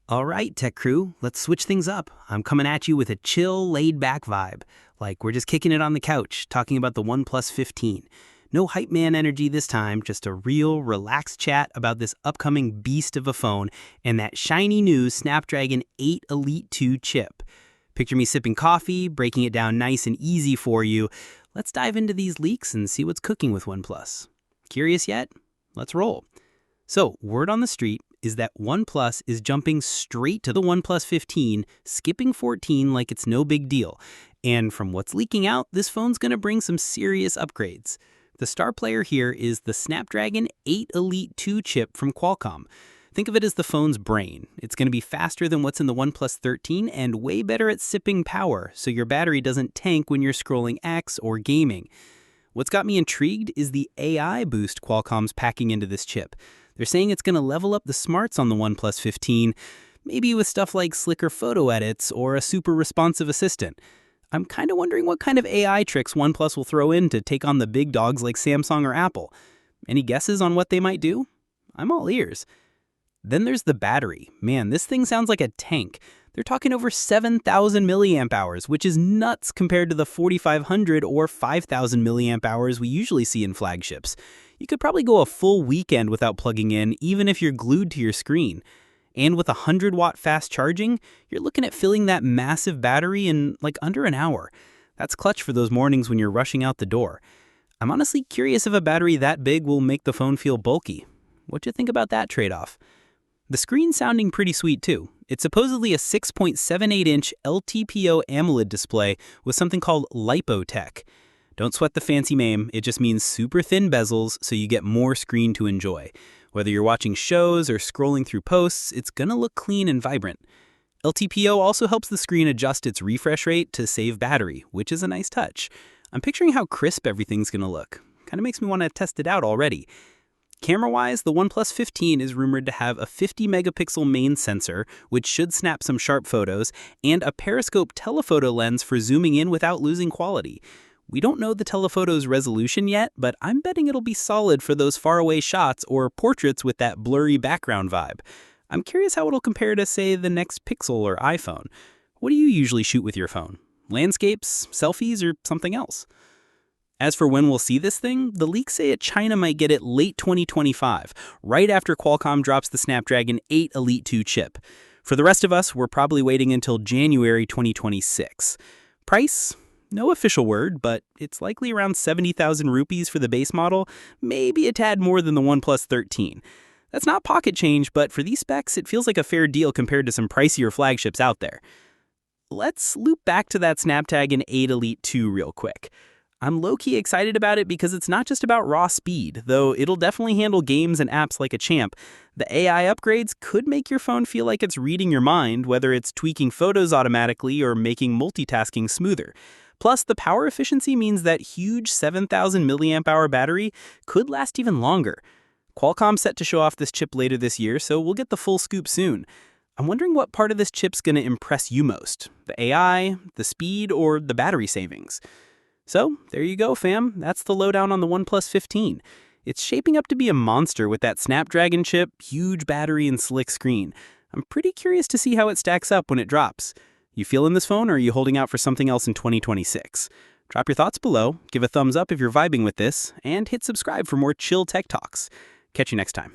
All right, tech crew, let's switch things up. I'm coming at you with a chill, laid-back vibe. Like we're just kicking it on the couch, talking about the OnePlus 15. No hype man energy this time, just a real, relaxed chat about this upcoming beast of a phone and that shiny new Snapdragon 8 Elite 2 chip. Picture me sipping coffee, breaking it down nice and easy for you. Let's dive into these leaks and see what's cooking with OnePlus. Curious yet? Let's roll. So, word on the street is that OnePlus is jumping straight to the OnePlus 15, skipping 14 like it's no big deal. And from what's leaking out, this phone's going to bring some serious upgrades. The star player here is the Snapdragon 8 Elite 2 chip from Qualcomm. Think of it as the phone's brain. It's going to be faster than what's in the OnePlus 13 and way better at sipping power, so your battery doesn't tank when you're scrolling X or gaming. What's got me intrigued is the AI boost Qualcomm's packing into this chip. They're saying it's going to level up the smarts on the OnePlus 15, maybe with stuff like slicker photo edits or a super responsive assistant. I'm kind of wondering what kind of AI tricks OnePlus will throw in to take on the big dogs like Samsung or Apple. Any guesses on what they might do? I'm all ears. Then there's the battery. Man, this thing sounds like a tank. They're talking over 7,000 milliamp hours, which is nuts compared to the 4,500 or 5,000 milliamp hours we usually see in flagships. You could probably go a full weekend without plugging in, even if you're glued to your screen. And with 100-watt fast charging, you're looking at filling that massive battery in like under an hour. That's clutch for those mornings when you're rushing out the door. I'm honestly curious if a battery that big will make the phone feel bulky. What do you think about that trade-off? The screen's sounding pretty sweet too. It's supposedly a 6.78-inch LTPO AMOLED display with something called LIPO tech. Don't sweat the fancy name, it just means super thin bezels so you get more screen to enjoy. Whether you're watching shows or scrolling through posts, it's gonna look clean and vibrant. LTPO also helps the screen adjust its refresh rate to save battery, which is a nice touch. I'm picturing how crisp everything's gonna look. Kinda makes me want to test it out already. Camera-wise, the OnePlus 15 is rumored to have a 50-megapixel main sensor, which should snap some sharp photos, and a periscope telephoto lens for zooming in without losing quality. We don't know the telephoto's resolution yet, but I'm betting it'll be solid for those faraway shots or portraits with that blurry background vibe. I'm curious how it'll compare to, say, the next Pixel or iPhone. What do you usually shoot with your phone? Landscapes, selfies, or something else? As for when we'll see this thing, the leaks say China might get it late 2025, right after Qualcomm drops the Snapdragon 8 Elite 2 chip. For the rest of us, we're probably waiting until January 2026. Price? No official word, but it's likely around 70,000 rupees for the base model, maybe a tad more than the OnePlus 13. That's not pocket change, but for these specs, it feels like a fair deal compared to some pricier flagships out there. Let's loop back to that Snapdragon 8 Elite 2 real quick. I'm low-key excited about it because it's not just about raw speed, though it'll definitely handle games and apps like a champ. The AI upgrades could make your phone feel like it's reading your mind, whether it's tweaking photos automatically or making multitasking smoother. Plus, the power efficiency means that huge 7,000 milliamp hour battery could last even longer. Qualcomm's set to show off this chip later this year, so we'll get the full scoop soon. I'm wondering what part of this chip's going to impress you most: the AI, the speed, or the battery savings? So, there you go, fam. That's the lowdown on the OnePlus 15. It's shaping up to be a monster with that Snapdragon chip, huge battery, and slick screen. I'm pretty curious to see how it stacks up when it drops. You feeling this phone, or are you holding out for something else in 2026? Drop your thoughts below, give a thumbs up if you're vibing with this, and hit subscribe for more chill tech talks. Catch you next time.